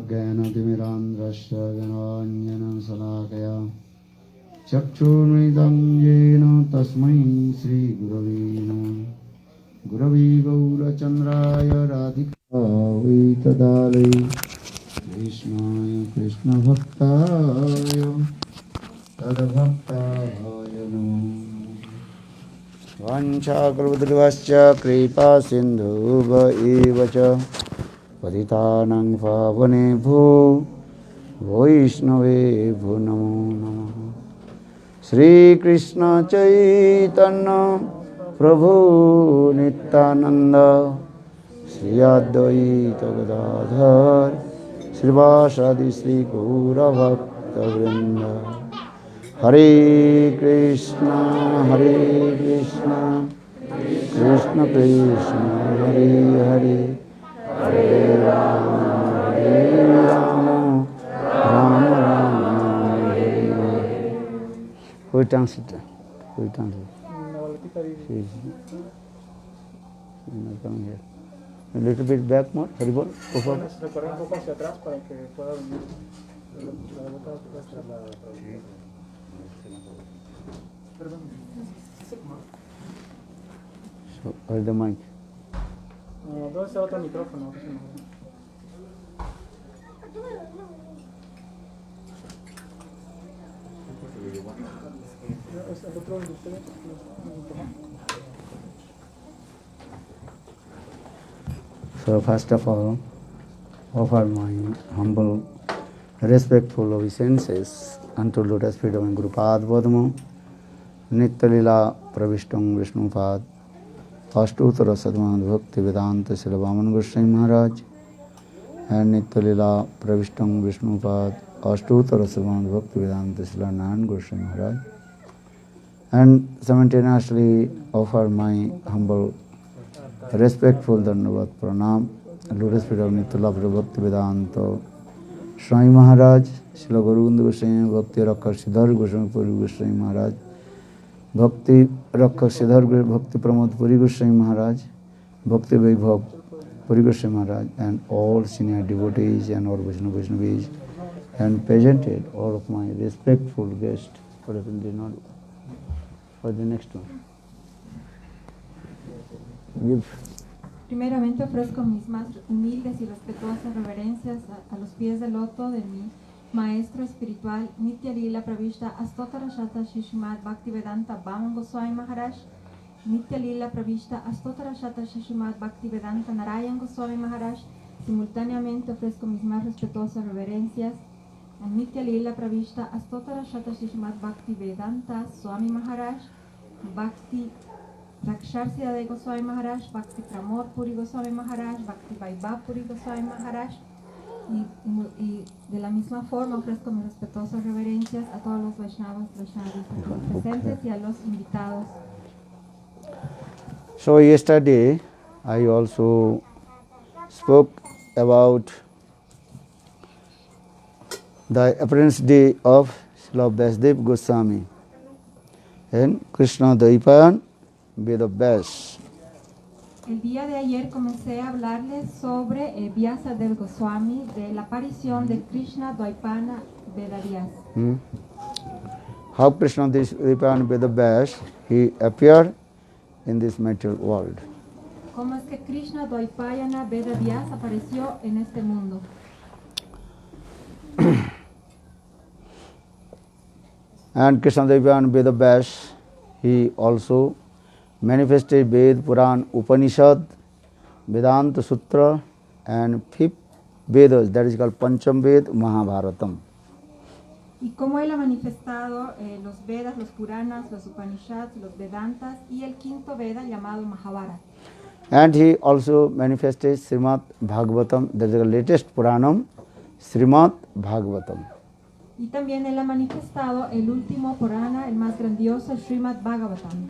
ज्ञानतिमिरान्ध्रस्य ज्ञानाञ्जनशलाकया चक्षुर्मृतं येन तस्मै श्रीगुरवे नमः। गुरवे गौरचन्द्राय राधिकायै तदालये कृष्णाय कृष्णभक्ताय तद्भक्ताय नमः। वाञ्छाकल्पतरुश्च कृपा सिन्धुभ एव च पतितानां पावनेभ्यो वैष्णवेभ्यो नमो नमः। श्रीकृष्ण चैतन्य प्रभु Nityanand Shri Advaita Gadadhar श्रीवासादि Shri गौरभक्तवृंद Hare Krishna, Hare Krishna, Krishna Krishna, Hare Hare, Hare Rama, Hare Rama, Rama Rama, Hare Hare. Who translated? Who translated? She is not coming here. A little bit back more, Haribol, go forward. Recorrer un poco hacia atrás para que pueda venir la boca hacia la perdón. So, where's the mic? ¿Dónde está otro micrófono? ¿El otro de ustedes? So first of all, offer my humble, respectful obeisances unto lotus feet of Guru Pad Bodhamo, Nitya Lila Pravishtam Vishnu Pad, Ashtuttara Sadmad Bhakti Vedanta Srila Vaman Goswami Maharaj, and Nitya Lila Pravishtam Vishnu Pad, Ashtuttara Sadmad Bhakti Vedanta Srila Narayan Goswami Maharaj, and simultaneously offer my humble, respectful Dandavat Pranam, Lotus feet of Nitya Bhakti Vedanta Swami Maharaj, Srila Guru Goswami Bhakti Rakha Siddhar Goswami Puri Goswami Maharaj, Bhakti Rakha Siddhar Bhakti Pramod Puri Goswami Maharaj, Bhakti Vaibhav Puri Goswami Maharaj, and all senior devotees and all Vaishnavis, and presented all of my respectful guests. For the next one. Give. Primeramente ofrezco mis más humildes y respetuosas reverencias a los pies del loto de mi maestro espiritual Nitya Lila Pravishta Astotara Shata Shishimad Bhaktivedanta Vaman Goswami Maharaj, Nitya Lila Pravishta Astotara Shata Shishimad Bhaktivedanta Narayan Goswami Maharaj. Simultáneamente ofrezco mis más respetuosas reverencias a Nitya Lila Pravishta Astotara Shata Shishimad Bhaktivedanta Swami Maharaj, Bhakti Rakshar de Goswami Maharaj, Bhakti Pramod Puri Goswami Maharaj, Bhakti Vaibhav Puri Goswami Maharaj, y de la misma forma ofrezco mis respetuosas reverencias a todos los Vaishnavas presentes y a los invitados. So yesterday I also spoke about the appearance day of Srila Vasudev Goswami and Krishna Dvaipayan Vedavyas. El día de ayer comencé a hablarles sobre Vyasadeva Goswami, de la aparición de Krishna Dvaipana Vedavyas. How Krishna Dvaipayan Vedavyas, he appeared in this material world. ¿Cómo es que Krishna Dvaipayana Vedavyas apareció en este mundo? And Krishna Dvaipayan Vedavyas, he also manifested Ved, Puran, Upanishad, Vedanta Sutra, and 5 Vedas, that is called Pancham Ved, Mahabharatam. Y cómo él ha manifestado los Vedas, los Puranas, los Upanishads, los Vedantas y el quinto Veda llamado Mahabharata. And he also manifested Srimad Bhagavatam, that is the latest Puranam, Srimad Bhagavatam. Y también él ha manifestado el último Purana, el más grandioso, el Srimad Bhagavatam.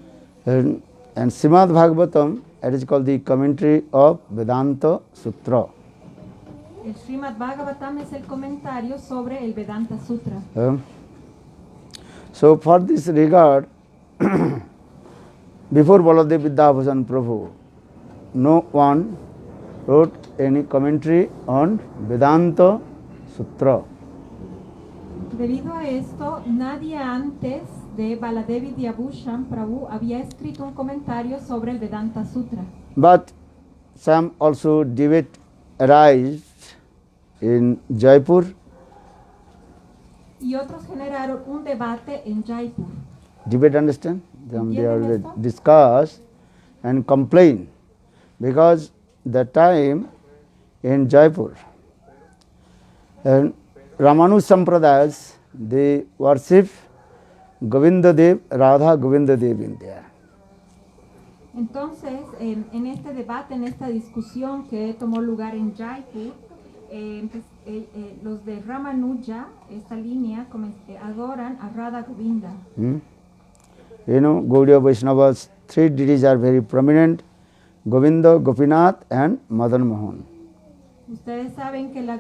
And Srimad Bhagavatam, it is called the commentary of Vedanta Sutra. El Srimad Bhagavatam es el comentario sobre el Vedanta Sutra. So for this regard, before Baladev Vidyabhushan Prabhu, no one wrote any commentary on Vedanta Sutra. Debido a esto, nadie antes de Baladev Vidyabhushan Prabhu había escrito un comentario sobre el Vedanta Sutra. But some also debate arise in Jaipur. Y otros generaron un debate en Jaipur. Debate, understand? They ¿Entienden are esto? discuss and complain because that time in Jaipur and Ramanuja Sampradayas, they worship Govinda Dev, Radha Govinda Dev in there. Entonces, en este debate, en esta discusión que tomó lugar en Jaipur, Los de Ramanuja, esta línea, adoran a Radha Govinda. You know, Gaudiya Vaishnavas, three deities are very prominent: Govinda, Gopinath and Madan Mohan. Ustedes saben que la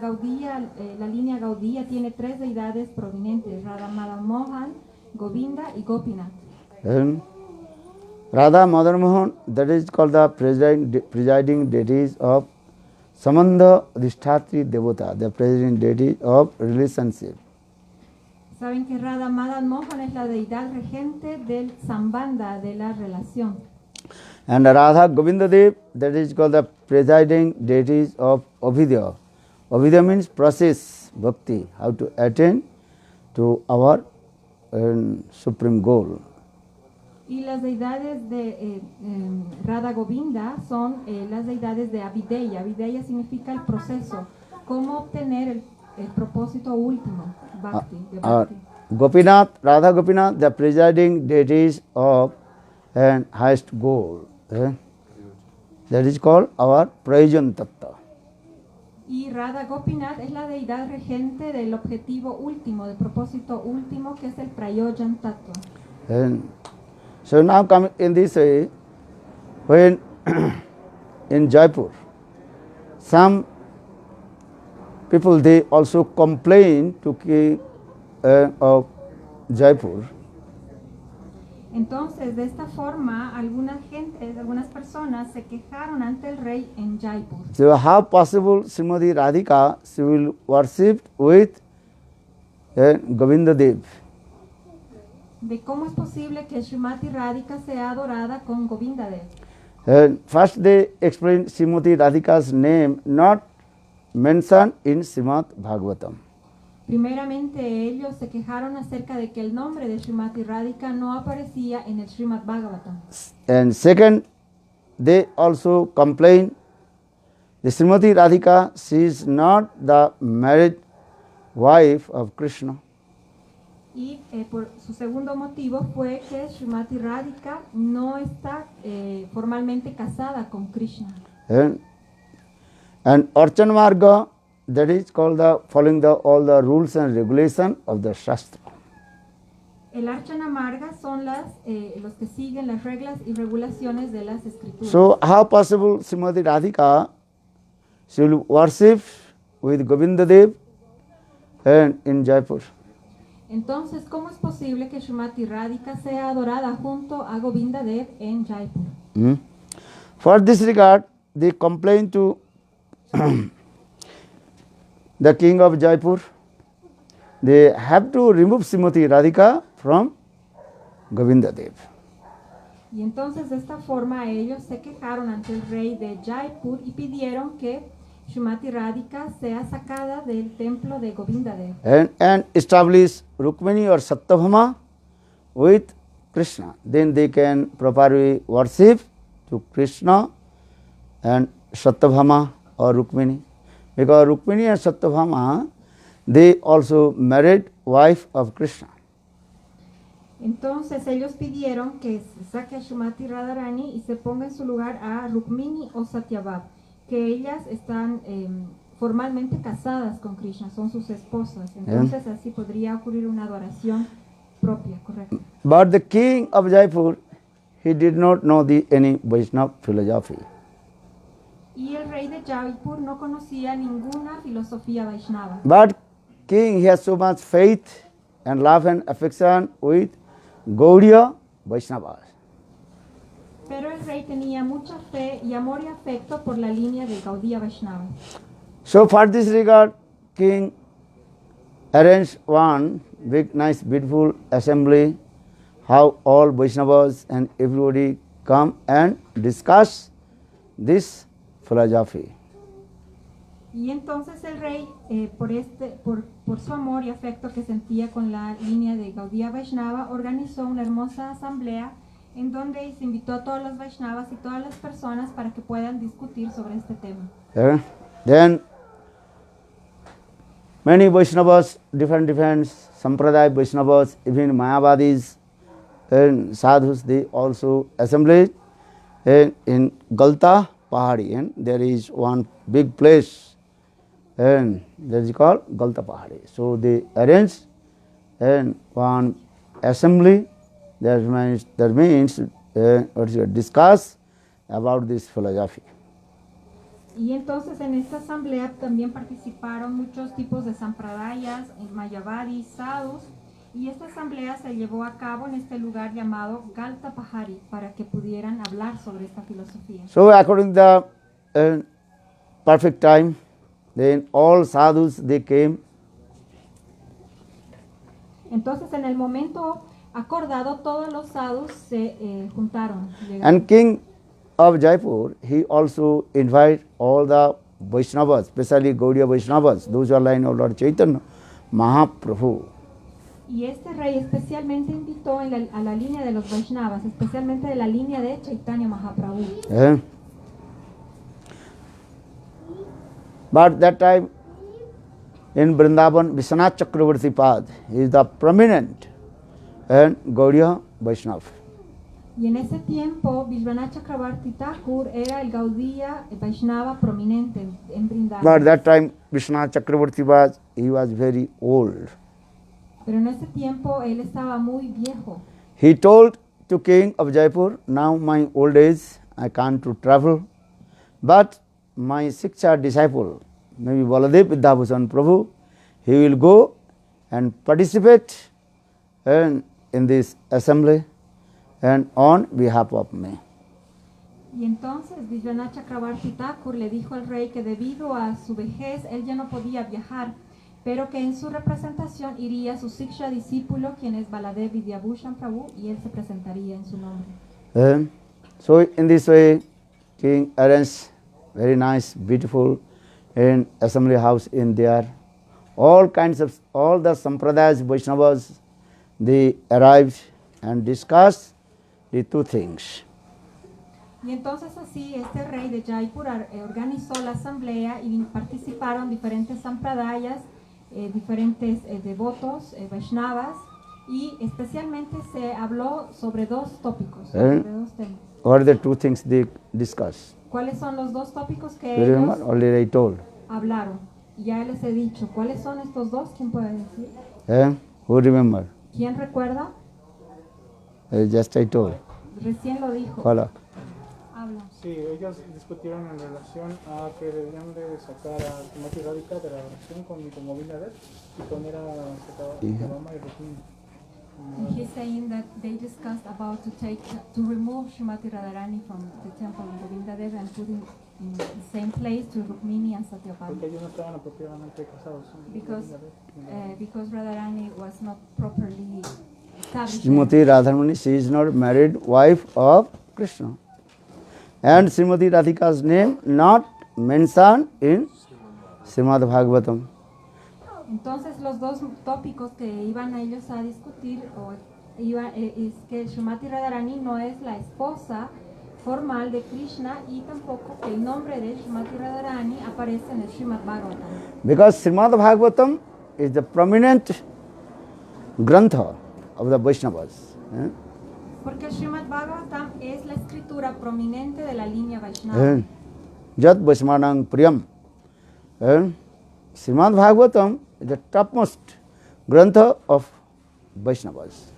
línea Gaudiya tiene tres deidades prominentes: Radha Madan Mohan, Govinda y Gopinath. And Radha Madan Mohan, that is called the presiding deities of Samandha Adhisthatri Devata, the presiding deity of relationship. Saben que Radha Madan Mohan es la deidad regente del Sambandha, de la relación. And Radha Govinda Dev, that is called the presiding deities of Abhidya. Abhidya means process, bhakti, how to attain to our supreme goal. Y las deidades de Radha Govinda son las deidades de Avideya. Avideya significa el proceso, cómo obtener el propósito último, bhakti, de bhakti. Gopinath, Radha Gopinath, the presiding deities of an highest goal. That is called our Prayojan Tattva. Y Radha Gopinath es la deidad regente del objetivo último, del propósito último, que es el Prayojan Tattva. And so now coming in this way, when in Jaipur, some people, they also complain to king of Jaipur. Entonces, de esta forma, algunas personas se quejaron ante el rey en Jaipur. So how possible Srimati Radhika, she will worship with Govinda Dev? De cómo es posible que Srimati Radhika sea adorada con Govinda Dev. First they explain Srimati Radhika's name not mentioned in Srimad Bhagavatam. Primeramente, ellos se quejaron acerca de que el nombre de Srimati Radhika no aparecía en el Srimad Bhagavatam. And second, they also complain the Srimati Radhika, she is not the married wife of Krishna. Y por su segundo motivo fue que Srimati Radhika no está formalmente casada con Krishna. And Archan Marga, that is called the following all the rules and regulations of the Shastra. El Archana Marga son los que siguen las reglas y regulaciones de las escrituras. So how possible Srimati Radhika she will worship with Govinda Dev and in Jaipur? Entonces, ¿cómo es posible que Srimati Radhika sea adorada junto a Govinda Dev en Jaipur? For this regard, they complain to the king of Jaipur. They have to remove Srimati Radhika from Govinda Dev. Y entonces de esta forma ellos se quejaron ante el rey de Jaipur y pidieron que Srimati Radhika sea sacada del templo de Govinda Dev. And establish Rukmini or Satyabhama with Krishna. Then they can properly worship to Krishna and Satyabhama or Rukmini. Because Rukmini and Satyabhama, they also married wife of Krishna. Entonces ellos pidieron que se saque a Srimati Radharani y se ponga en su lugar a Rukmini o Satyabhama, que ellas están formalmente casadas con Krishna, son sus esposas. Entonces así podría ocurrir una adoración propia, correcto. But the king of Jaipur, he did not know any Vaishnava philosophy. Y el rey de Jaipur no conocía ninguna filosofía Vaishnava. But king, he has so much faith and love and affection with Gaudiya Vaishnavas. Pero el rey tenía mucha fe y amor y afecto por la línea de Gaudiya Vaishnava. So for this regard, king arranged one big, nice, beautiful assembly, how all Vaishnavas and everybody come and discuss this philosophy. Y entonces el rey, por su amor y afecto que sentía con la línea de Gaudiya Vaishnava, organizó una hermosa asamblea en donde se invitó a todos los Vaishnavas y todas las personas para que puedan discutir sobre este tema. Then many Vaishnavas, different Sampradaya Vaishnavas, even Mayavadis and sadhus, they also assembled in Galta Pahadi, and there is one big place and that is called Galta Pahari. So they arranged and one assembly, that means discuss about this philosophy. Y entonces en esta asamblea también participaron muchos tipos de sampradayas, mayavadis, sadhus, y esta asamblea se llevó a cabo en este lugar llamado Galta Pahari para que pudieran hablar sobre esta filosofía. So according to the perfect time, then all sadhus they came. Entonces en el momento acordado todos los sadhus se juntaron. llegaron. And king of Jaipur, he also invite all the Vaishnavas, especially Gaudiya Vaishnavas, those who are line of Lord Chaitanya, Mahaprabhu. Y este rey especialmente invitó a la línea de los Vaishnavas, especialmente de la línea de Chaitanya Mahaprabhu. But that time in Vrindavan, Vishwanath Chakravarti Pad is the prominent and Gaudiya Vaishnava. Y en ese tiempo, Vishwanath Chakravarti Thakur era el Gaudiya Vaishnava prominente en Vrindavan. But that time Vishwanath Chakravarti he was very old. Pero en ese tiempo él estaba muy viejo. He told to king of Jaipur, now my old age, I can't to travel, but my Siksha disciple, maybe Baladev Vidyabhushan Prabhu, he will go and participate in this assembly and on behalf of me. Y entonces Vishwanath Chakravarti Thakur le dijo al rey que debido a su vejez él ya no podía viajar, pero que en su representación iría su Siksha discípulo, quien es Baladev Vidyabhushan Prabhu, y él se presentaría en su nombre. So in this way, king arranged very nice, beautiful and assembly house in there. All the Sampradayas, Vaishnavas, they arrived and discussed the two things. Y entonces así este rey de Jaipur organizó la asamblea y participaron diferentes sampradayas, diferentes devotos, Vaishnavas, y especialmente se habló sobre dos tópicos, sobre dos temas. What are the two things they discussed? ¿Cuáles son los dos tópicos que You remember? ellos Already I told. hablaron? Y ya les he dicho, ¿cuáles son estos dos? ¿Quién puede decir? Who remember? ¿Quién recuerda? Just I told. Recién lo dijo. Follow. Habla. Sí, ellos discutieron en relación a que debían de sacar a Srimati Radhika de la oración con Govinda y poner a Satyabhama y Rukmini. And he's saying that they discussed about to remove Srimati Radharani from the temple of Govinda Dev and put in the same place to Rukmini and Satyabhama. Porque ellos no estaban apropiadamente casados. Because Radharani was not properly established. Srimati Radharani, she is not married wife of Krishna. And Srimati Radhika's name not mentioned in Srimad Bhagavatam. Entonces los dos tópicos que iban ellos a discutir es que Srimati Radharani no es la esposa formal de Krishna y tampoco que el nombre de Srimati Radharani aparece en el Srimad Bhagavatam. Because Srimad Bhagavatam is the prominent grantha of the Vaishnavas. Porque el Srimad Bhagavatam es la escritura prominente de la línea Vaishnava. Jat Vaishmanang Priyam. Srimad Bhagavatam is the topmost grantha of Vaishnavas.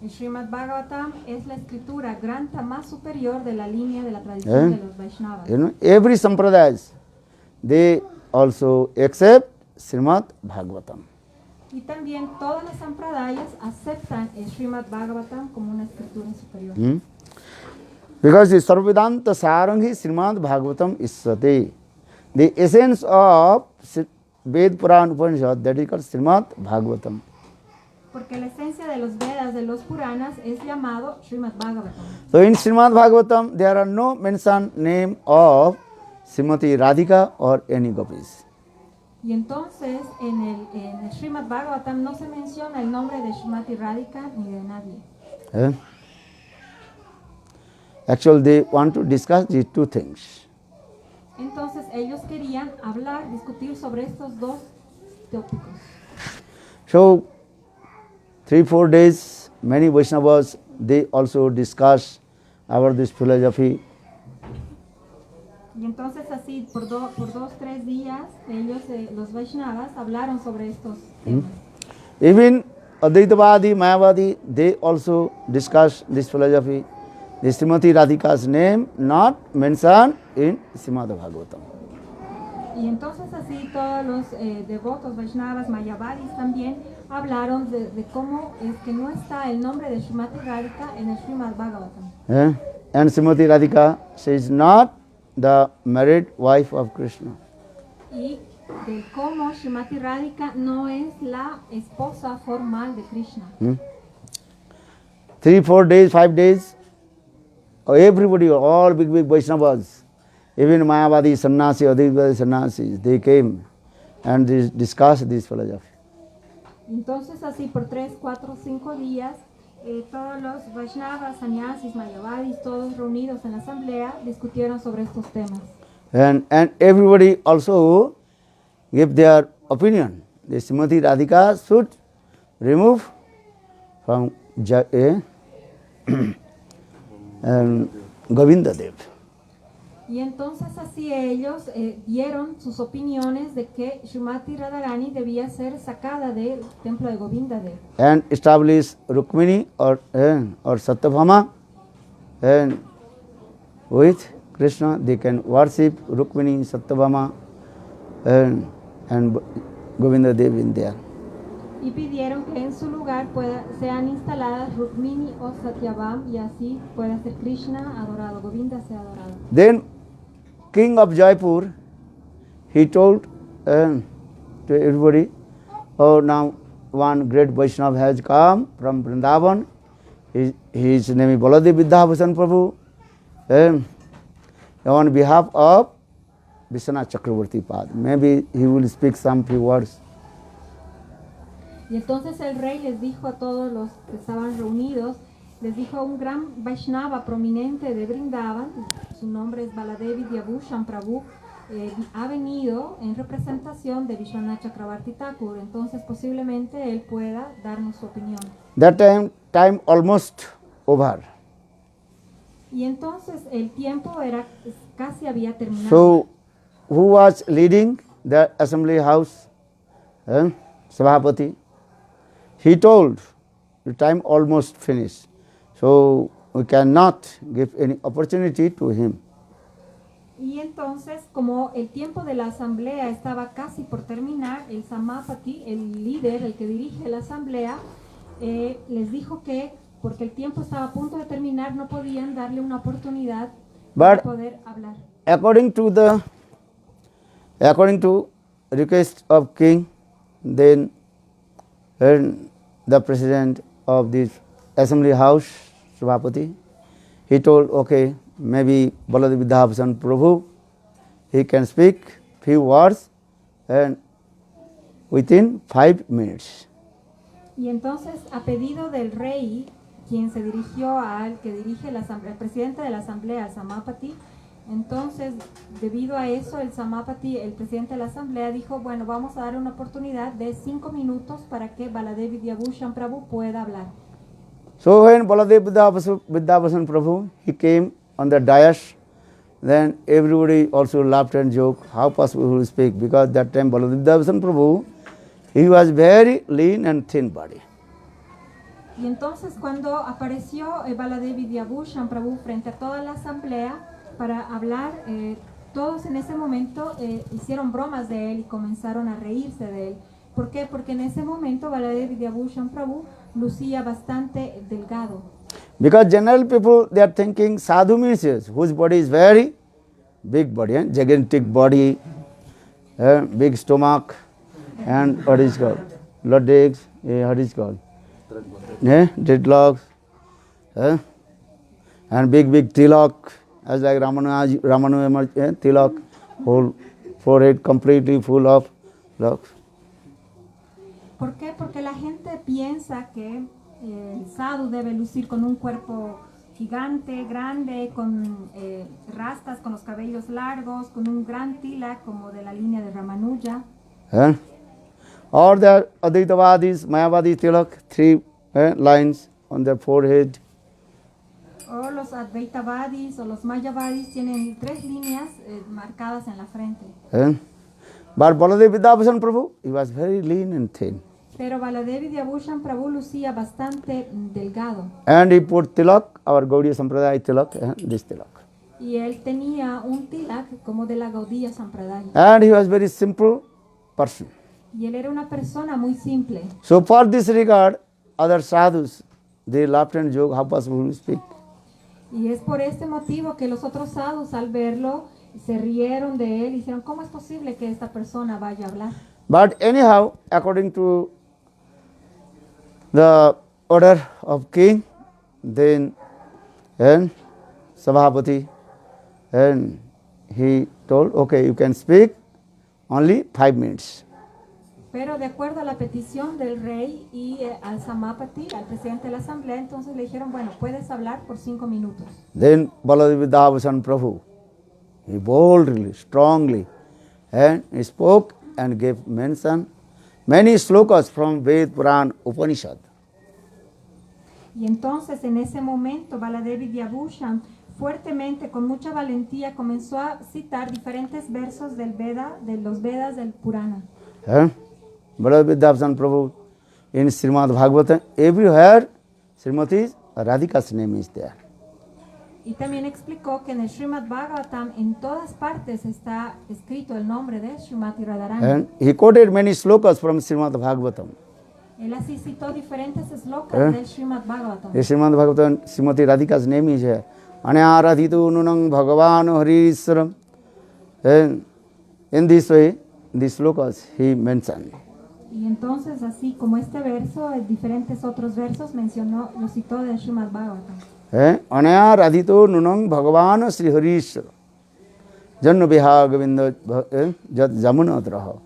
El Srimad Bhagavatam es la escritura granta más superior de la línea de la tradición de los Vaishnavas. Every sampradayas, they also accept Srimad Bhagavatam. Y también todas las sampradayas aceptan el Srimad Bhagavatam como una escritura superior. Because the Sarvvedanta Sarangi Srimad Bhagavatam is Sati. The essence of Ved Puran Upanishad, that is called Srimad Bhagavatam. Porque la esencia de los Vedas, de los Puranas, es llamado Srimad Bhagavatam. So in Srimad Bhagavatam, there are no mentioned name of Srimati Radhika or any gopis. Y entonces en el Srimad Bhagavatam no se menciona el nombre de Srimati Radhika ni de nadie. Actually, they want to discuss these two things. Entonces ellos querían hablar, discutir sobre estos dos tópicos. So 3-4 days, many Vaishnavas, they also discuss about this philosophy. Y entonces así por 2-3 días ellos, los Vaishnavas, hablaron sobre estos temas. Even Advaitavadi, Mayavadi, they also discuss this philosophy. The Srimati Radhika's name not mentioned in Srimad Bhagavatam. Y entonces así todos los devotos Vaishnavas, Mayavadis también hablaron de cómo es que no está el nombre de Srimati Radhika en el Srimad Bhagavatam. And Srimati Radhika, she is not the married wife of Krishna. Y de cómo Srimati Radhika no es la esposa formal de Krishna. 3, 4 days, 5 days, everybody, all big Vaishnavas, even Mayavadi Sannyasi, Advaitavadi Sannyasis, they came and they discussed this philosophy. Entonces así por 3, 4, 5 días, todos los Vaishnavas, Sannyasis, Mayavadis, todos reunidos en la asamblea, discutieron sobre estos temas. And everybody also gave their opinion. The Srimati Radhika should remove from Govinda Dev. Y entonces así ellos dieron sus opiniones de que Srimati Radharani debía ser sacada del templo de Govindadev. And establish Rukmini or Satyabhama, and with Krishna they can worship Rukmini, Satyabhama and Govinda Dev in there. Y pidieron que en su lugar sean instaladas Rukmini o Satyabham y así pueda ser Krishna adorado, Govinda sea adorado. Then King of Jaipur, he told to everybody, oh, now one great Vaishnava has come from Vrindavan. His name is Baladev Vidyabhushan Prabhu. On behalf of Vishwanath Chakravarti Pad, maybe he will speak some few words. Y entonces el rey les dijo a todos los que estaban reunidos, les dijo un gran Vaishnava prominente de Vrindavan, su nombre es Baladev Vidyabhushan Prabhu, ha venido en representación de Vishwanath Chakravarti Thakur, entonces posiblemente él pueda darnos su opinión. That time almost over. Y entonces el tiempo casi había terminado. So, who was leading the assembly house? Sabhapati. He told, the time almost finished. So, we cannot give any opportunity to him. Y entonces, como el tiempo de la asamblea estaba casi por terminar, el Samapati, el líder, el que dirige la asamblea, les dijo que porque el tiempo estaba a punto de terminar, no podían darle una oportunidad para poder hablar. According to request of king, then the president of this assembly house, Sabhapati, he told, okay, maybe Baladev Vidyabhushan Prabhu, he can speak few words and within 5 minutes. Y entonces, a pedido del rey, quien se dirigió al que dirige la asamblea, el presidente de la asamblea, el Samapati, entonces, debido a eso, el Samapati, el presidente de la asamblea, dijo, bueno, vamos a dar una oportunidad de 5 minutos para que Baladev Vidyabhushan Prabhu pueda hablar. So when Baladev Vidyabhushan Prabhu, he came on the dais, then everybody also laughed and joked, how possible he will speak, because that time Baladev Vidyabhushan Prabhu, he was very lean and thin body. Y entonces cuando apareció Baladev Vidyabhushan Prabhu frente a toda la asamblea para hablar, todos en ese momento hicieron bromas de él y comenzaron a reírse de él. ¿Por qué? Porque en ese momento Baladev Vidyabhushan Prabhu lucía bastante delgado. Because general people, they are thinking sadhu means whose body is very big body, gigantic body, big stomach, and what is called? Legs, what is called? Dreadlocks, and big tilak, as like Ramanu tilak, whole forehead completely full of locks. ¿Por qué? Porque la gente piensa que el sadhu debe lucir con un cuerpo gigante, grande, con rastas, con los cabellos largos, con un gran tilak como de la línea de Ramanuja. Or the Advaitavadis, Mayavadi tilak, 3 lines on their forehead. O los Advaitavadis o los Mayavadis tienen 3 líneas marcadas en la frente. But Baladev Vidyabhushan Prabhu, he was very lean and thin. Pero Baladevi Vyabhushan Prabhu lucía bastante delgado. And he put tilak, our Gaudiya Sampradaya tilak, this tilak. Y él tenía un tilak como de la Gaudiya Sampradaya. And he was very simple person. Y él era una persona muy simple. So for this regard, other sadhus, they laughed and joked, how possible to speak. Y es por este motivo que los otros sadhus al verlo se rieron de él y dijeron, ¿cómo es posible que esta persona vaya a hablar? But anyhow, according to the order of king, then and Sabhapati, and he told, okay, you can speak only 5 minutes. Pero de acuerdo a la petición del rey y al Samapati, al presidente de la asamblea, entonces le dijeron, bueno, puedes hablar por 5 minutos. Then Baladev Vidyabhushan Prabhu, he boldly, strongly, and he spoke and gave mention many slokas from Ved, Puran, Upanishad. Y entonces en ese momento Baladevi Vyabhushan fuertemente, con mucha valentía, comenzó a citar diferentes versos del Veda, de los Vedas del Purana. Baladev Vidyabhushan Prabhu, in Srimad Bhagavatam, everywhere Srimati Radhika's name is there. Y también explicó que en el Srimad Bhagavatam en todas partes está escrito el nombre de Srimati Radharani. And he quoted many slokas from Srimad Bhagavatam. Él así citó diferentes slokas del Srimad Bhagavatam. In Srimad Bhagavatam, Srimati Radhika's name is here. Anyaradhitu nunang bhagavan hariswaram. And in this way, these slokas he mentioned. Y entonces así como este verso, diferentes otros versos mencionó, lo citó del Srimad Bhagavatam. Anaya radhito nunang bhagavan Sri Harishwara janna viha govinda jat jamunadraha.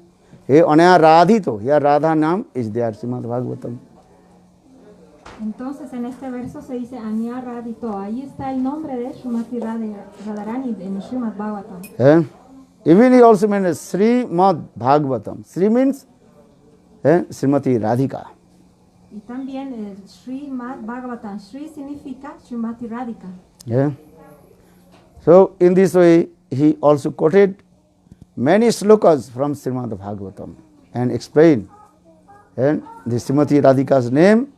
Anaya radhito, here Radha Nam is there, Srimad Bhagavatam. Entonces en este verso se dice Anya Radhito, ahí está el nombre de Srimati Radharani en el Srimad Bhagavatam. Even he also mentions Srimad Bhagavatam. Sri means Srimati Radhika. Y también el Srimad Bhagavatam, Sri significa Srimati Radhika. So in this way, he also quoted many slokas from Srimad Bhagavatam and explained the Srimati Radhika's name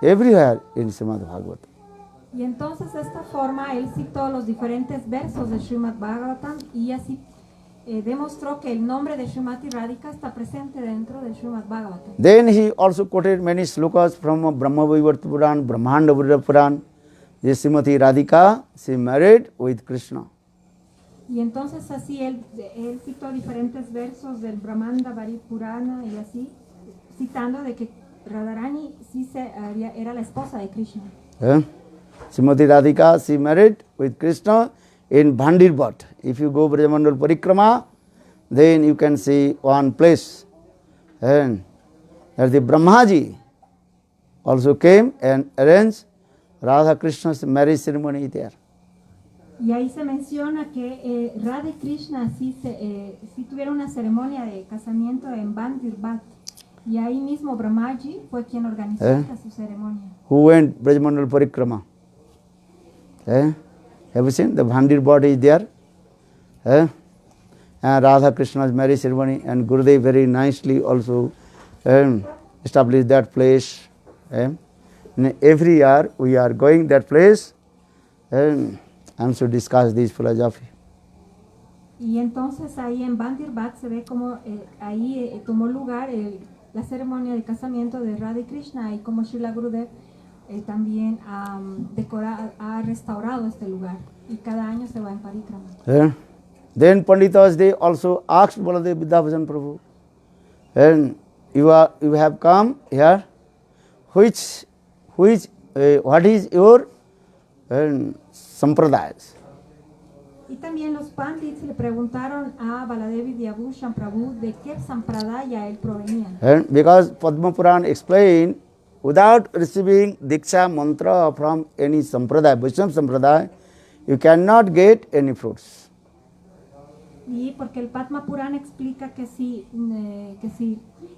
everywhere in Srimad Bhagavatam. Y entonces de esta forma él citó los diferentes versos de Srimad Bhagavatam y así demostró que el nombre de Srimati Radhika está presente dentro del Srimad Bhagavatam. Then he also quoted many slokas from Brahma Vaivarta Puran, Brahmanda Buddha Puran. This Srimati Radhika, she married with Krishna. Y entonces así él citó diferentes versos del Brahmanda Vari Purana y así citando de que Radharani sí era la esposa de Krishna. Srimati Radhika, she married with Krishna in Bhandirbat. If you go Brajamandal Parikrama, then you can see one place. And there the Brahmaji also came and arranged Radha Krishna's marriage ceremony there. Y ahí se menciona que Radha y Krishna sí tuvieron una ceremonia de casamiento en Bhandirbat. Y ahí mismo Brahmaji fue quien organizó su ceremonia. Who went Brajamandal Parikrama? Have you seen? The Bhandirbat is there. And Radha Krishna's marriage ceremony, and Gurudev very nicely also established that place. And every year we are going that place and to discuss this philosophy. Y entonces ahí en Bhandirbat se ve como ahí tomó lugar la ceremonia de casamiento de Radha y Krishna y como Srila Gurudev también ha restaurado este lugar y cada año se va en parikrama. Then Panditas, they also asked Baladev Vidyabhushan Prabhu, and you have come here, what is your sampradayas? Y también los pandits le preguntaron a Baladevi Vyabhushan Prabhu de qué sampradaya él provenía. And because Padma Puran explained, without receiving Diksha mantra from any sampradaya, Vaishnava sampradaya, you cannot get any fruits. Y porque el Padma Purana explica que si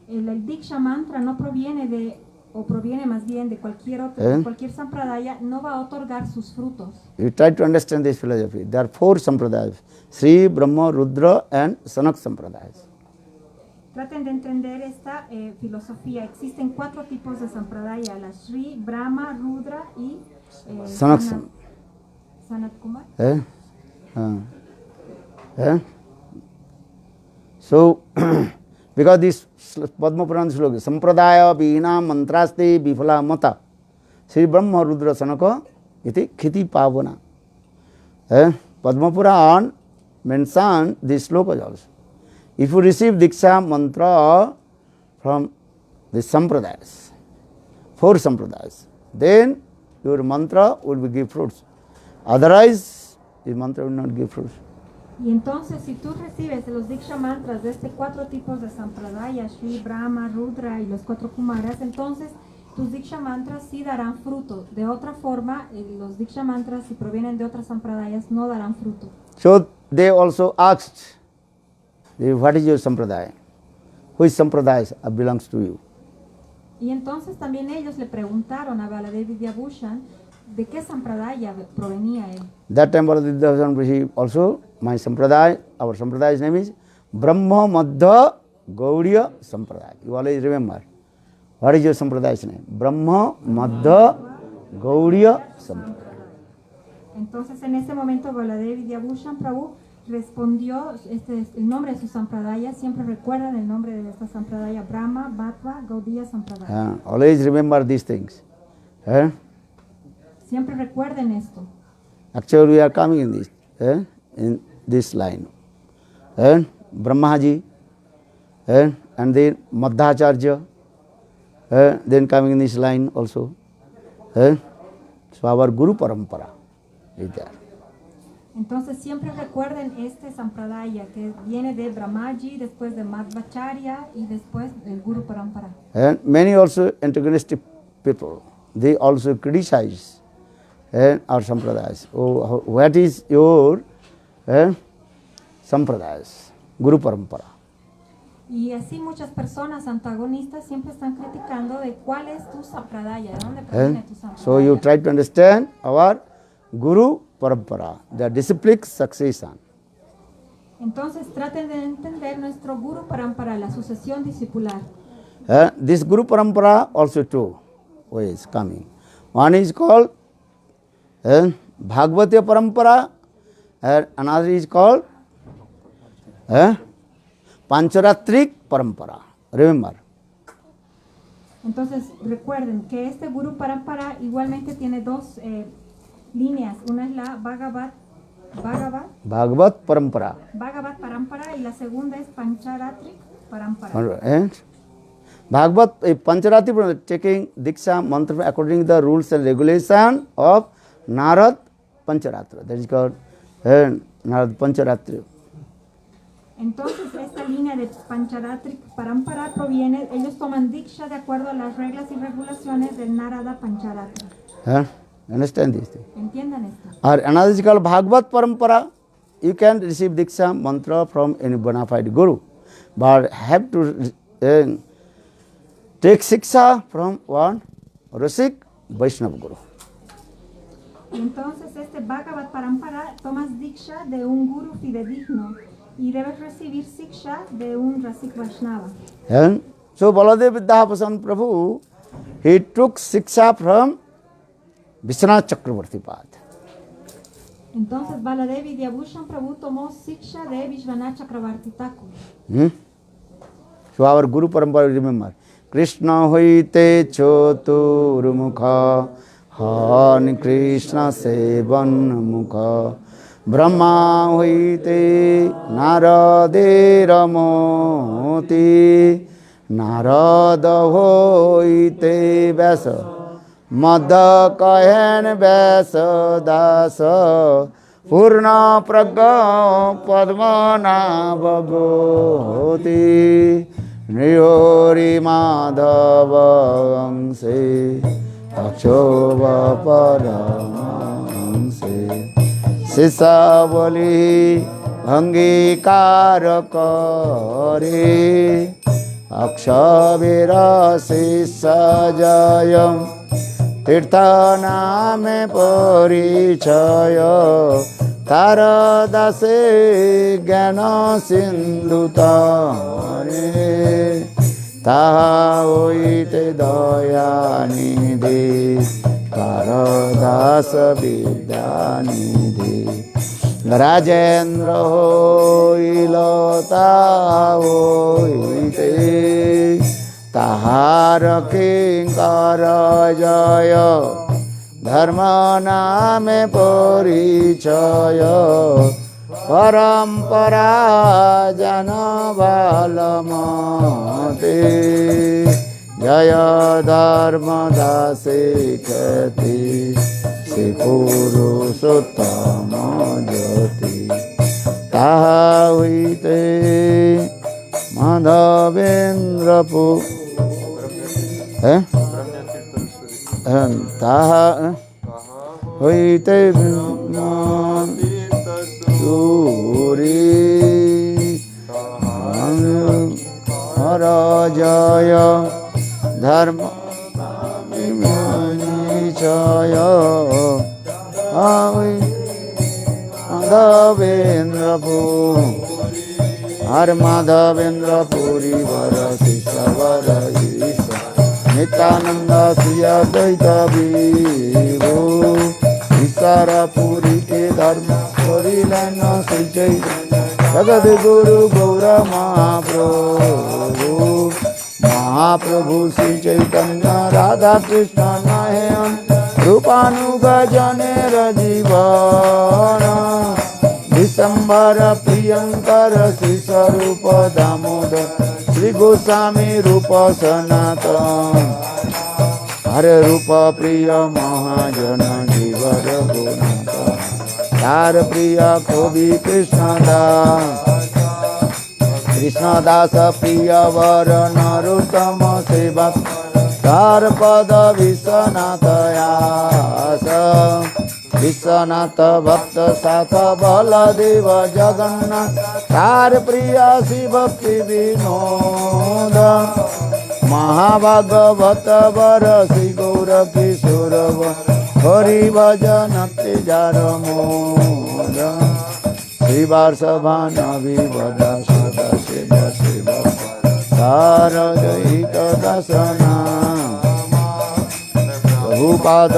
el Diksha mantra no proviene de o proviene más bien de cualquier otro, ¿Eh? cualquier sampradaya, no va a otorgar sus frutos. You try to understand this philosophy. There are 4 sampradayas: Sri, Brahma, Rudra and Sanak sampradayas. Traten de entender esta filosofía. Existen 4 tipos de sampradaya: la Sri, Brahma, Rudra y Sanak Sanat Kumar. So, because this Padma Purana slogan, Sampradaya Vina Mantraste Bifala Mata, Sri Brahma Rudra Sanaka iti Khiti Pavana. Padma Purana mentions these slokas also. If you receive Diksha mantra from the Sampradayas, 4 Sampradayas, then your mantra will give fruits. Otherwise, the mantra will not give fruits. Y entonces, si tú recibes los Diksha mantras de este 4 tipos de sampradaya, Sri, Brahma, Rudra y los 4 Kumaras, entonces tus Diksha mantras sí darán fruto. De otra forma, los Diksha mantras, si provienen de otras sampradayas, no darán fruto. So they also asked, what is your sampradaya? Which sampradaya belongs to you? Y entonces también ellos le preguntaron a Baladev Vidyabhushan de qué sampradaya provenía él. That time Baladev Vidyabhushan received also my sampradaya. Our sampradaya name is Brahma Madhya Gauriya Sampradaya. You always remember. What is your sampradaya name? Brahma Madhya Gauriya Sampradaya. Entonces en ese momento Baladev Vidyabhushan Prabhu respondió, este es el nombre de su sampradaya. Siempre recuerdan el nombre de esta sampradaya: Brahma Madhya Gauriya Sampradaya. Always remember these things. Siempre recuerden esto. Actually, we are coming in this line. Brahmaji, and then Madhacharya, then coming in this line also. So our Guru Parampara is there. Entonces siempre recuerden este sampradaya que viene de Brahmaji, después de Madhvacharya y después del Guru Parampara. And many also antagonistic people, they also criticize our sampradayas. Oh, what is your sampradayas, Guru Parampara? Y así muchas personas antagonistas siempre están criticando de cuál es tu sampradaya, de dónde proviene tu sampradaya. So you try to understand our Guru Parampara, the disciplic succession. Entonces traten de entender nuestro Guru Parampara, la sucesión discipular. This Guru Parampara also 2 ways coming. One is called Bhagavatiya Parampara, and another is called Pancharatrik Parampara. Remember. Entonces recuerden que este Guru Parampara igualmente tiene 2 líneas. Una es la Bhagavat Parampara. Bhagavat Parampara y la segunda es Pancharatrik Parampara. Bhagavat Pancharatri, taking Diksha mantra according to the rules and regulation of Narad Pancharatra. That is called Narad Pancharatri. Entonces esta línea de Pancharatrik Parampara proviene, ellos toman Diksha de acuerdo a las reglas y regulaciones del Narada Pancharatra. Understand this thing? Entiendan esto. Or another is called Bhagavat Parampara. You can receive Diksha mantra from any bona fide Guru, but have to take Siksha from one Rasik Vaishnava Guru. Entonces este Bhagavat Parampara tomas Diksha de un Guru fidedigno y debes recibir Siksha de un Rasik Vaishnava. And so Baladev Vidyabhushan Prabhu, he took Siksha from Vishwanath Chakravarti Pad. Entonces Baladev Vidyabhushan Prabhu tomó Siksha de Vishwanath Chakravarti Thakur. So our Guru Parampara, remember, Krishna hoite choturmukha, Han Krishna sevan mukha, Brahma hoite Narade ramoti, Narada hoite Vyasa, Madha kahen Vyasa dasa, Purna pragya padmanabha goti, Niyori madhava angse, Akshova paramangse, Sisavali angikara kare, अक्षवीरशिष्यजयं तीर्थनामे परिचय तार दासे ज्ञान सिंधु तारे ताहा होइते दया निधि तार दास विद्या निधि राजेंद्र होइलता होइते ताहार किंकर जय धर्म नामे परिचय परंपरा जन बालमते जय धर्म दासे ख्याति श्री पुरुषोत्तम ज्योति ताहा हुईते माधवेन्द्रपु ताहा हुईते सूरी हर जय धर्म निचय माधवेन्द्रपु हर माधवेन्द्रपुरी वर शिष्यवर नित्यानंद श्री अद्वैत विभु ईश्वरपुरी के धर्म परिलन श्री चैतन्य जगद गुरु गौर महाप्रभु महाप्रभु श्री चैतन्य राधा कृष्ण नयन रूपानुग जनेर जीवन दिसंबर प्रियंकर श्री स्वरूप दामोदर श्री गोस्वामी रूप सनातन हरे रूप प्रिय महाजन जीवर गुणातन तार प्रिय कवि कृष्णदास प्रिय वर नरोत्तम सेवक तार पद विश्वनाथ यास विश्वनाथ भक्त साथ बलदेव जगन्नाथ तार प्रिय शिव भक्ति विनोद महाभागवत वर श्री गौर किशोर हरि भजन जार मोद श्री वार्षभान विवद सदा शिव शिव शारदहित दशना प्रभुपाद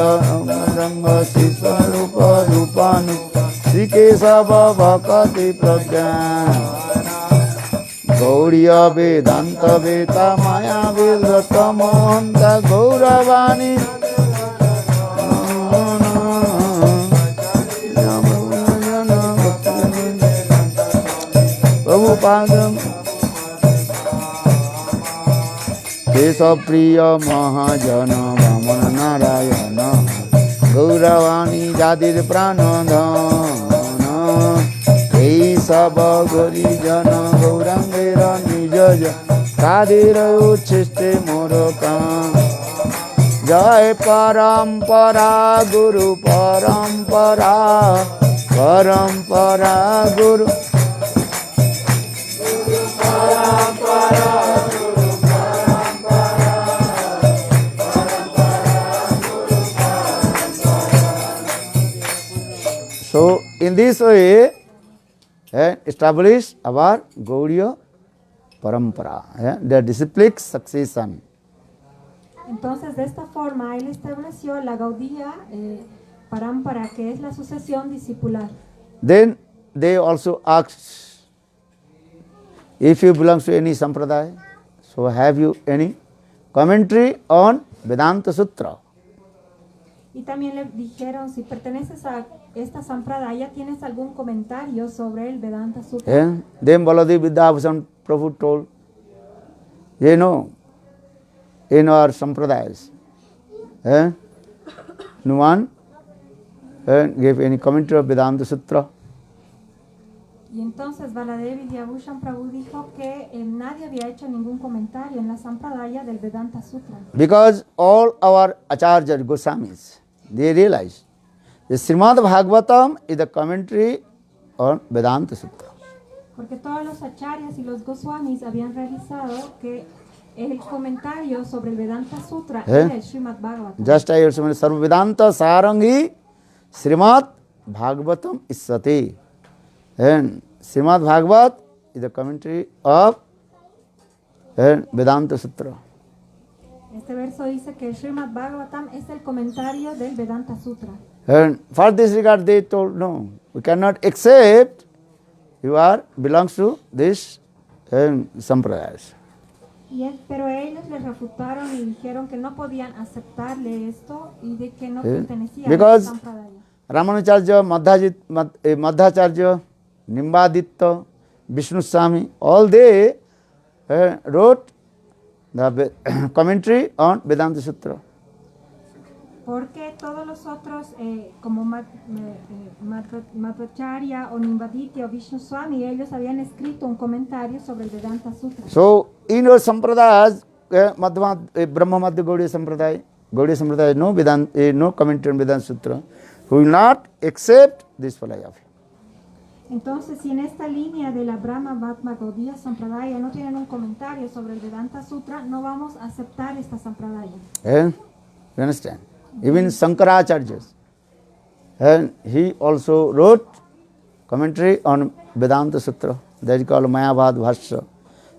रंग शिशरूप रूपानु श्री केशव भक्ति प्रज्ञा गौड़ीय वेदांत वेता माया विरत महंत गौरवाणी प्रभुपाद केशव प्रिय महाजन वामन नारायण गौरवाणी जातिर प्राण धन सब गरीजन गौरांगेर निज कादिर उच्छिष्टे मोर जय परंपरा गुरु परंपरा परंपरा गुरु So in this way, establish our Gaudiya Parampara, the disciplic succession. Entonces, de esta forma, él estableció la Gaudiya Parampara, que es la sucesión discipular. Then they also asked, if you belong to any sampradaya, so have you any commentary on Vedanta Sutra? Y también le dijeron, si perteneces a esta sampradaya, ¿tienes algún comentario sobre el Vedanta Sutra? Then Baladev Vidyabhushan Prabhu told, in our sampradayas, no one gave any commentary of Vedanta Sutra. Y entonces Baladev Vidyabhushan Prabhu dijo que nadie había hecho ningún comentario en la sampradaya del Vedanta Sutra. Because all our Acharya Goswamis, they realized the Srimad Bhagavatam is the commentary on Vedanta Sutra. Porque todos los acharyas y los Goswamis habían realizado que El comentario sobre el Vedanta Sutra ¿Eh? es el Srimad Bhagavatam. Just I also mean Sarva Vedanta Sarangi Srimad Bhagavatam Issati. And Srimad Bhagavat is the commentary of Vedanta Sutra. Este verso dice que el Srimad Bhagavatam es el comentario del Vedanta Sutra. And for this regard they told, no, we cannot accept you are belongs to this sampradayas. Pero ellos le refutaron y dijeron que no podían aceptarle esto y de que no pertenecía a Because esta sampradaya. Ramanujarya, Madhacharya, Nimbaditya, Vishnu Swami, all they wrote the commentary on Vedanta Sutra. Porque todos los otros, como Madhacharya o Nimbaditya o Vishnu Swami, ellos habían escrito un comentario sobre el Vedanta Sutra. So, in your sampradayas, Brahma Madhya Gaudiya Sampradaya, no commentary on Vedanta Sutra, who will not accept this philosophy. Entonces, si en esta línea de la Brahma Bhatma Gaudiya Sampradaya no tienen un comentario sobre el Vedanta Sutra, no vamos a aceptar esta Sampradaya. You understand? Even Shankaracharya, and he also wrote commentary on Vedanta Sutra, that is called Mayavad Bhashya,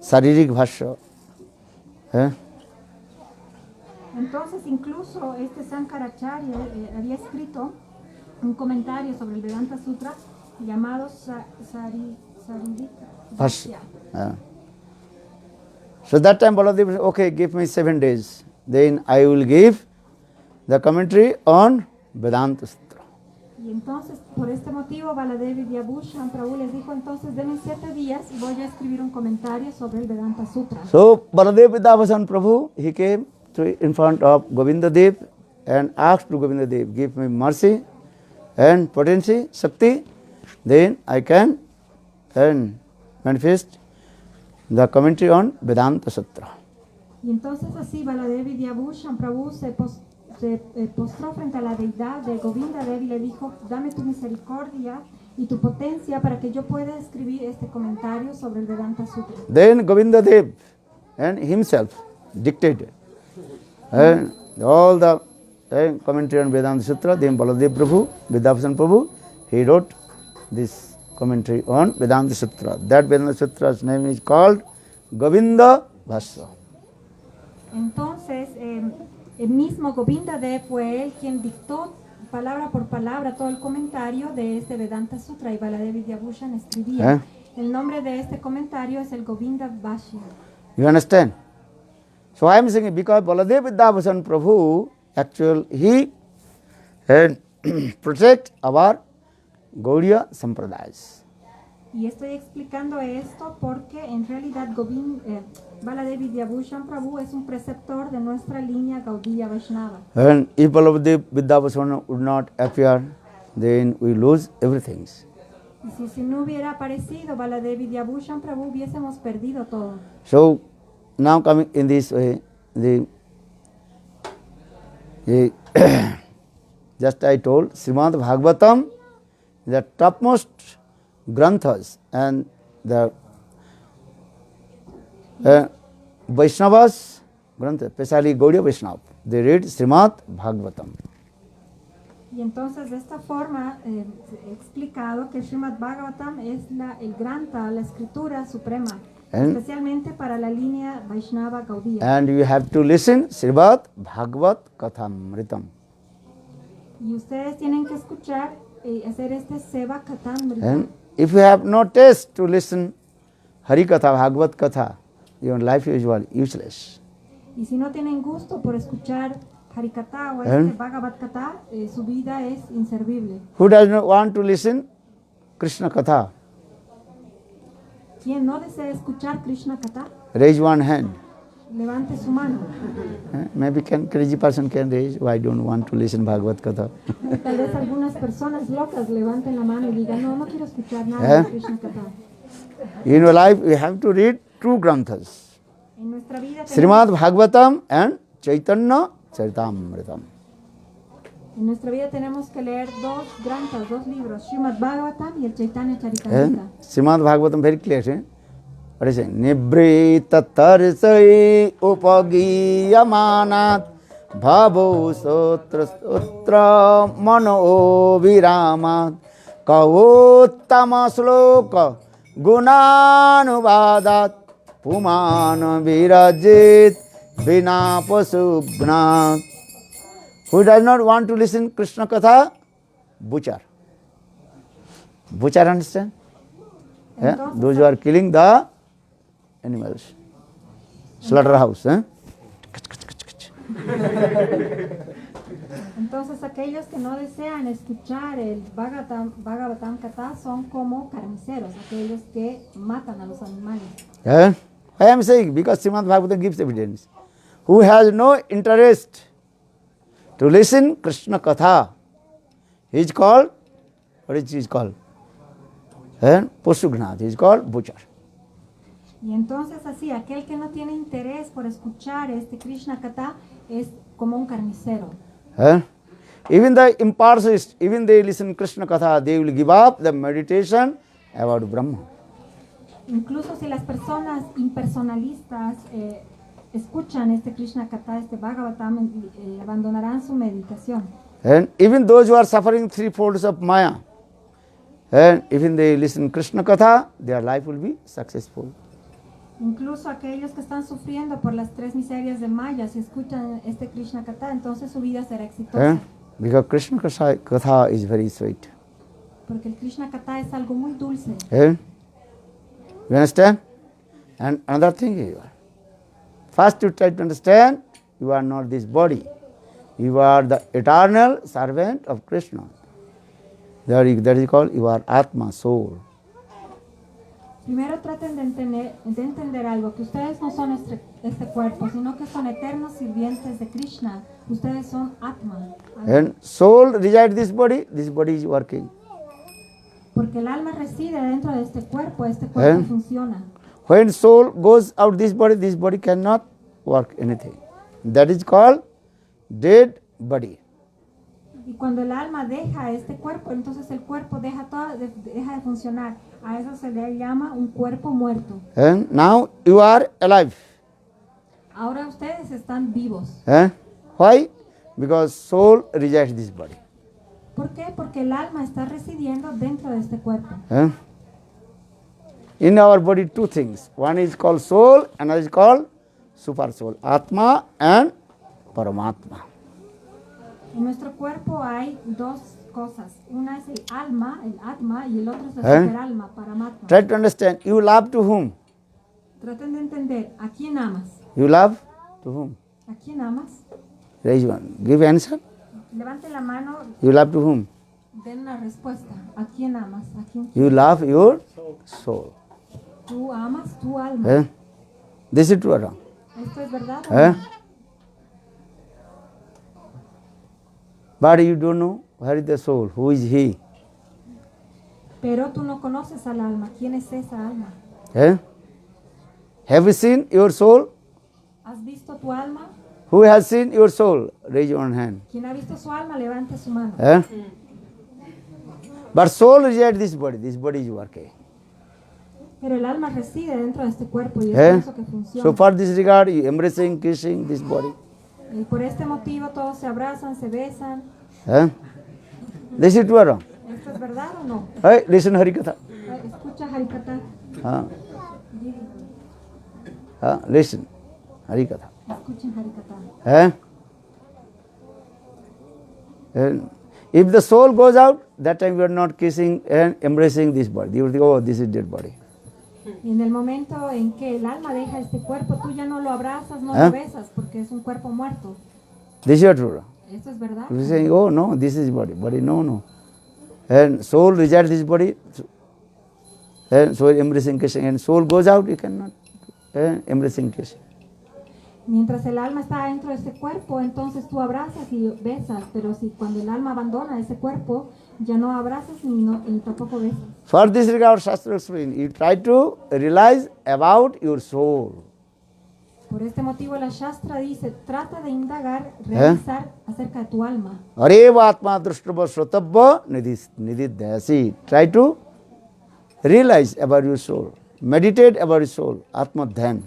Saririk Bhashya. Entonces, incluso este Sankaracharya había escrito un comentario sobre el Vedanta Sutra llamado Saririk Bhashya. So that time Baladev said, okay, give me 7 days, then I will give the commentary on Vedanta Sutra. Y entonces, por este motivo, Baladev y Vyabhushan Prabhu les dijo, entonces denme 7 días y voy a escribir un comentario sobre el Vedanta Sutra. So Baladev Vidyabhushan Prabhu, he came in front of Govinda Dev and asked to Govinda Dev, give me mercy and potency, Shakti, then I can manifest the commentary on Vedanta Sutra. Y entonces así Baladev y Vyabhushan Prabhu se postró frente a la deidad de Govinda Dev y le dijo, dame tu misericordia y tu potencia para que yo pueda escribir este comentario sobre el Vedanta Sutra. Then Govinda Dev and himself dictated all the commentary on Vedanta Sutra. Then Baladev Prabhu, Vidyabhushan Prabhu, he wrote this commentary on Vedanta Sutra. That Vedanta Sutra's name is called Govinda Bhashya. Entonces, el mismo Govinda Dev fue él quien dictó palabra por palabra todo el comentario de este Vedanta Sutra y Baladev y Vyabhushan escribía. El nombre de este comentario es el Govinda Bhashya. You understand? So I am saying because Baladev Vidyabhushan Prabhu, actually he protect our Gaudiya Sampradayas. Y estoy explicando esto porque en realidad Baladev y Vyabhushan Prabhu es un preceptor de nuestra línea Gaudiya Vaishnava. And if Baladev Vidyabhushan would not appear, then we lose everything. Y si no hubiera aparecido Baladev y Vyabhushan Prabhu, hubiésemos perdido todo. So now coming in this way, just I told, Srimad Bhagavatam, the topmost granthas and the Vaishnavas, granthas, especially Gaudiya Vaishnava, they read Srimad Bhagavatam. Y entonces de esta forma he explicado que Srimad Bhagavatam es el granta, la escritura suprema, especialmente para la línea Vaishnava Gaudiya. And you have to listen Srimad Bhagavat Kathamritam. Y ustedes tienen que escuchar y hacer este Seva Kathamritam. And if you have no taste to listen Hari Katha, Bhagavat Katha, your life is useless. Y si no tienen gusto por escuchar Harikatha o este Bhagavat Katha, su vida es inservible. Who does not want to listen Krishna Katha? ¿Quién no desea escuchar Krishna Katha? Raise one hand. Levante su mano. Maybe crazy person can raise. Why don't want to listen Bhagavat Katha? Tal vez algunas personas locas levanten la mano y digan, no quiero escuchar nada de Krishna Katha. In your life, you have to read two granthas. En nuestra vida Srimad Bhagavatam and Chaitanya Charitamritam. En nuestra vida tenemos que leer dos granthas, dos libros, Srimad Bhagavatam y el Chaitanya Charitamrita. Srimad Bhagavatam very clear. What is it? Nibrita tarsai upagiyamanat bhavo sotra sotra mano viramat kavottama sloka gunanuvadat pumana virajit vinapasubhnat. Who does not want to listen Krishna Katha? Butcher. Butcher, understand? Yeah? Those who are killing the animals. Slaughterhouse. Entonces aquellos que no desean escuchar el Bhagavatam Katha son como carniceros, aquellos que matan a los animales. Yeah? I am saying because Srimad Bhagavatam gives evidence. Who has no interest to listen Krishna Katha, he is called, what is he called? Pasugnath, he is called butcher. Y entonces así, aquel que no tiene interés por escuchar este Krishna Katha es como un carnicero. Even the impartialists, even they listen Krishna Katha, they will give up the meditation about Brahma. Incluso si las personas impersonalistas escuchan este Krishna Katha, este Bhagavatam, abandonarán su meditación. And even those who are suffering three folds of Maya, and even they listen Krishna Katha, their life will be successful. Incluso aquellos que están sufriendo por las tres miserias de Maya, si escuchan este Krishna Katha, entonces su vida será exitosa. Because Krishna Katha is very sweet. Porque el Krishna Katha es algo muy dulce. You understand? And another thing is, first you try to understand, you are not this body. You are the eternal servant of Krishna. That is called you are Atma, soul. Primero traten de entender algo, que ustedes no son este cuerpo, sino que son eternos sirvientes de Krishna. Ustedes son Atma. And soul resides this body is working. Porque el alma reside dentro de este cuerpo funciona. When soul goes out this body cannot work anything. That is called dead body. Y cuando el alma deja este cuerpo, entonces el cuerpo deja de funcionar. A eso se le llama un cuerpo muerto. And now you are alive. Ahora ustedes están vivos. Why? Because soul resides this body. ¿Por qué? Porque el alma está residiendo dentro de este cuerpo. In our body, two things. One is called soul, another is called super soul. Atma and Paramatma. En nuestro cuerpo hay dos cosas. Una es el alma, el atma, y el otro es el superalma, Paramatma. Try to understand. You love to whom? Traten de entender. ¿A quién amas? You love to whom? ¿A quién amas? Raise one. Give answer. Levante la mano. You love to whom? Den una respuesta. ¿A quién amas? ¿A quién? You love your soul. Tú amas tu alma. This is true or wrong? ¿Esto es verdad o no? But you don't know where is the soul, who is he? Pero tú no conoces al alma. ¿Quién es esa alma? Have you seen your soul? ¿Has visto tu alma? Who has seen your soul? Raise your hand. ¿Quién ha visto su alma? Levante su mano. But soul resides this body is working. Pero el alma reside dentro de este cuerpo y es por eso que funciona. So for this regard, you embracing, kissing this body. Y por este motivo todos se abrazan, se besan. This is true or wrong? ¿Esto es verdad o no? Hey, listen Harikatha. Escucha Harikatha. Listen Harikatha. Escuchen Harikatha. If the soul goes out, that time you are not kissing and embracing this body. You will think, oh, this is dead body. Y en el momento en que el alma deja este cuerpo, tú ya no lo abrazas, no lo besas, porque es un cuerpo muerto. This is true. ¿Esto es verdad? You are saying, oh no, this is body. Body, no. And soul resides this body. And soul embracing, kissing. And soul goes out, you cannot embracing, kissing. Mientras el alma está dentro de ese cuerpo, entonces tú abrazas y besas, pero si cuando el alma abandona ese cuerpo, ya no abrazas y tampoco besas. For this regard, Shastra explains, you try to realize about your soul. Por este motivo la Shastra dice, trata de indagar, realizar acerca de tu alma. Areva atma drushtava srotabha nididhyasi. Try to realize about your soul. meditate about your soul, Atma Dhyan.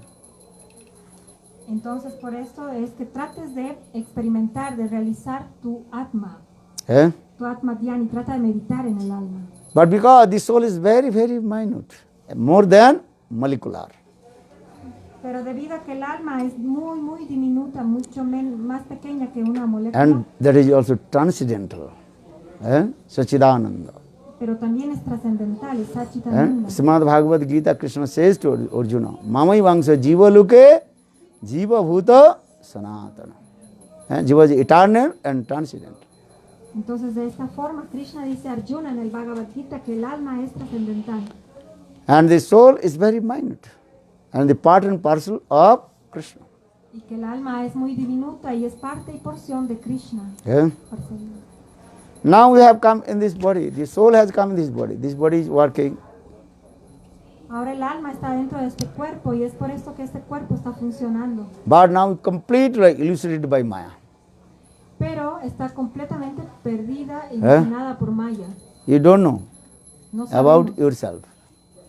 Entonces, por esto es que trates de experimentar, de realizar tu atma dhyan, y trata de meditar en el alma. But because the soul is very, very minute, more than molecular. Pero debido a que el alma es muy, muy diminuta, mucho más pequeña que una molécula, And that is also transcendental. Sachidananda. pero también es trascendental, es And Satchitananda. Srimad Bhagavad Gita, Krishna says to Arjuna, Mamai Vangsa Jiva Luke, Jiva Bhuta Sanatana. Jiva is eternal and transcendental. Entonces, de esta forma, Krishna dice a Arjuna en el Bhagavad Gita que el alma es trascendental And the soul is very minute. And the part and parcel of Krishna. y que el alma es muy diminuta y es parte y porción de Krishna. Now we have come in this body. The soul has come in this body. This body is working. Ahora el alma está dentro de este cuerpo y es por esto que este cuerpo está funcionando. But now completely elucidated by Maya. Pero está completamente perdida e iluminada por Maya. You don't know No about sabemos, yourself.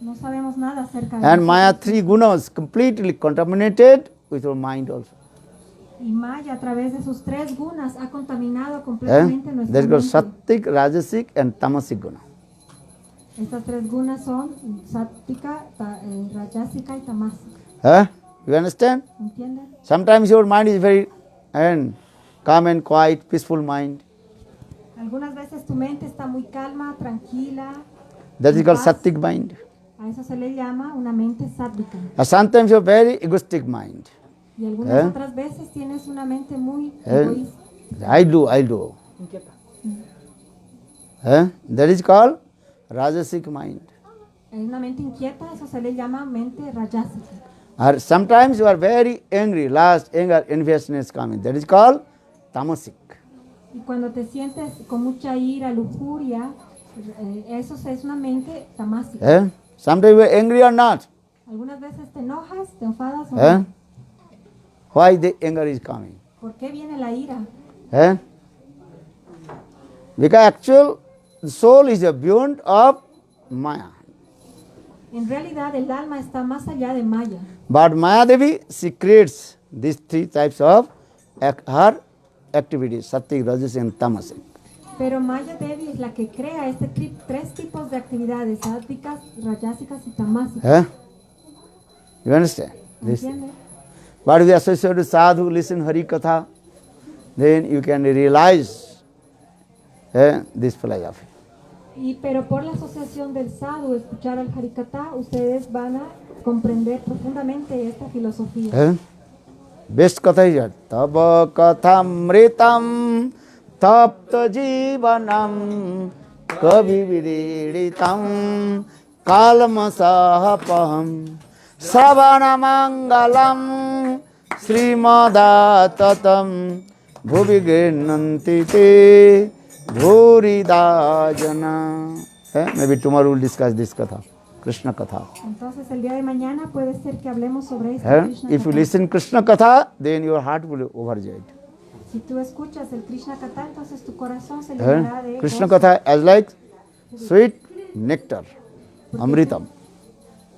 no sabemos nada acerca de And nosotros. Maya, three gunas completely contaminated with your mind also. Y Maya, a través de sus tres gunas, ha contaminado completamente nuestra That is called mente. Sattik, Rajasic and Tamasic guna. Estas tres gunas son Sattika, Rajasika y Tamasika. You understand? ¿Entienden? Sometimes your mind is very calm and quiet, peaceful mind. Algunas veces tu mente está muy calma, tranquila. That is en called paz. Sattik mind. A eso se le llama una mente sátvica. Sometimes you have very egoistic mind. Y algunas otras veces tienes una mente muy egoísta. I do. Inquieta. That is called Rajasic mind. Es una mente inquieta, eso se le llama mente rajásika. Or sometimes you are very angry, last anger, enviousness coming. That is called Tamasic. Y cuando te sientes con mucha ira, lujuria, eso es una mente tamásica. Sometimes you are angry or not. Algunas veces te enojas, te enfadas o no. Why the anger is coming? ¿Por qué viene la ira? Because actual the soul is beyond of Maya. En realidad el alma está más allá de Maya. But Maya Devi, she creates these three types of her activities, Sattik, Rajasic and Tamasic. Pero Maya Devi es la que crea tres tipos de actividades, sátticas, rajásicas y tamásicas. You understand? This. ¿Entiendes? But we associate with sadhu, listen Hari Katha, then you can realize this philosophy. Pero por la asociación del sadhu, escuchar al Harikatha, ustedes van a comprender profundamente esta filosofía. Best katha is Tava kathamritam tapta jivanam kavi vidiritam kalmasahapaham savana mangalam srimadatam bhuvi gennanti te dhurida jana. Maybe tomorrow we'll discuss this katha, Krishna katha. Entonces el día de mañana puede ser que hablemos sobre esta Krishna If you Katha. listen Krishna katha, then your heart will overjoyed. Si tú escuchas el Krishna Katha, entonces tu corazón se llenará de Krishna gozo, katha as like sweet nectar, amritam.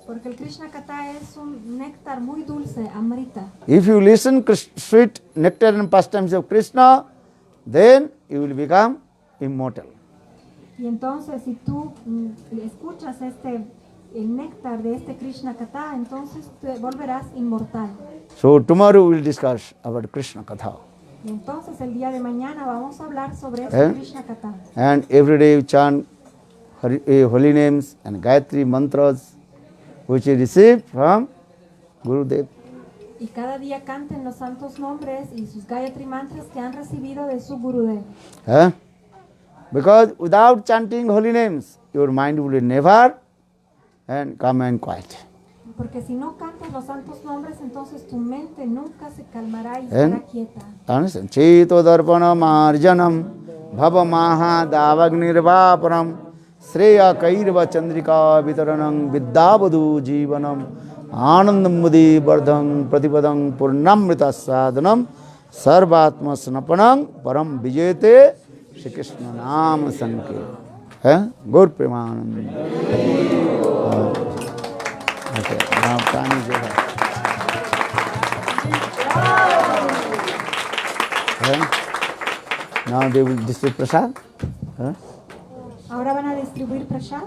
porque el Krishna Katha es un néctar muy dulce, amrita. If you listen sweet nectar and pastimes of Krishna, then you will become immortal. Y entonces si tú escuchas el néctar de este Krishna Katha, entonces te volverás inmortal. So tomorrow we will discuss about Krishna katha. Y entonces el día de mañana vamos a hablar sobre este Krishna Katha. And every day you chant holy names and Gayatri mantras which you received from Gurudev. Y cada día canten los santos nombres y sus Gayatri mantras que han recibido de su Gurudev. Because without chanting holy names, your mind will never come and quiet. Porque si no cantas los santos nombres, entonces tu mente nunca se calmará y estará quieta. Understand? Cheto darpana marjanam bhava maha davagnirvaparam sreya kairva chandrika vitaranam vidyavadu jivanam anandam mudi vardham pratipadam purnamrita sadhanam sarvatma snapanam param vijete Shri Krishna Nam Sankirtan. Gaur Premanand. now they will distribute prasad. Huh? Ahora van a distribuir prasad.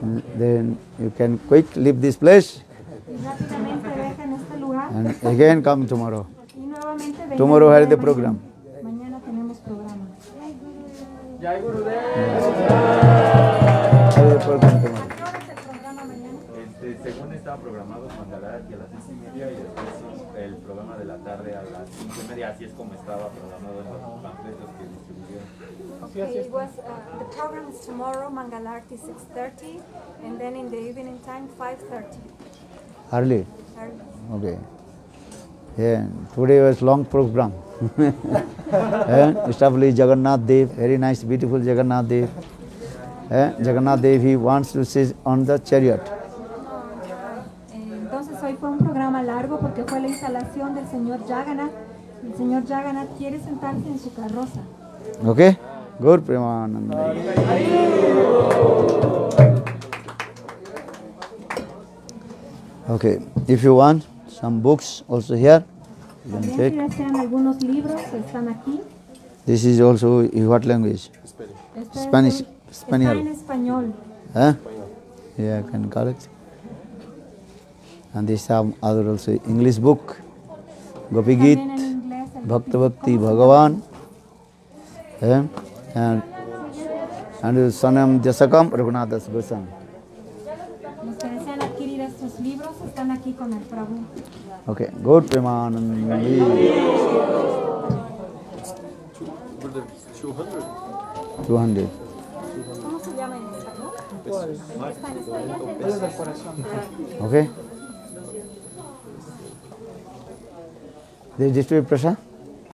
And then you can quick leave this place Y rápidamente dejan este lugar. and again come tomorrow. Y nuevamente vengan Tomorrow el has día the de program. Mañana tenemos programa. Jai Gurudev. Have the program tomorrow. ¿A qué hora es el programa mañana? Según estaba programado mandar aquí a las 6:30 y después el programa de la tarde a las 5:30, así es como estaba programado en los panfletos que distribuyeron. Okay, it was, the program is tomorrow, Mangalarti 6:30, and then in the evening time 5:30. Early. Okay. Yeah, today was long program. Established Jagannath Dev, very nice, beautiful Jagannath Dev. Jagannath Dev, he wants to sit on the chariot. Entonces hoy fue un programa largo porque fue la instalación del señor Jagannath. El señor Jagannath quiere sentarse en su carroza. Okay? Gaur Premananda. Okay, if you want some books also here, you can También si take. desean algunos libros, están aquí. This is also in what language? Este es Spanish. está en Spanish. español. Huh? Yeah, I can correct. And this some other also English book, Gopi Git, También en inglés. el Bhakta ¿cómo Bhakti se llama? Bhagavan, and Sanam Jasakam Raghunathas Goswami. Los que desean adquirir estos libros están aquí con el Prabhu. Okay, Gaur Premanandi. 200. ¿Cómo se llama en español? Está en español. Besos del corazón. Okay. They distribute prasad?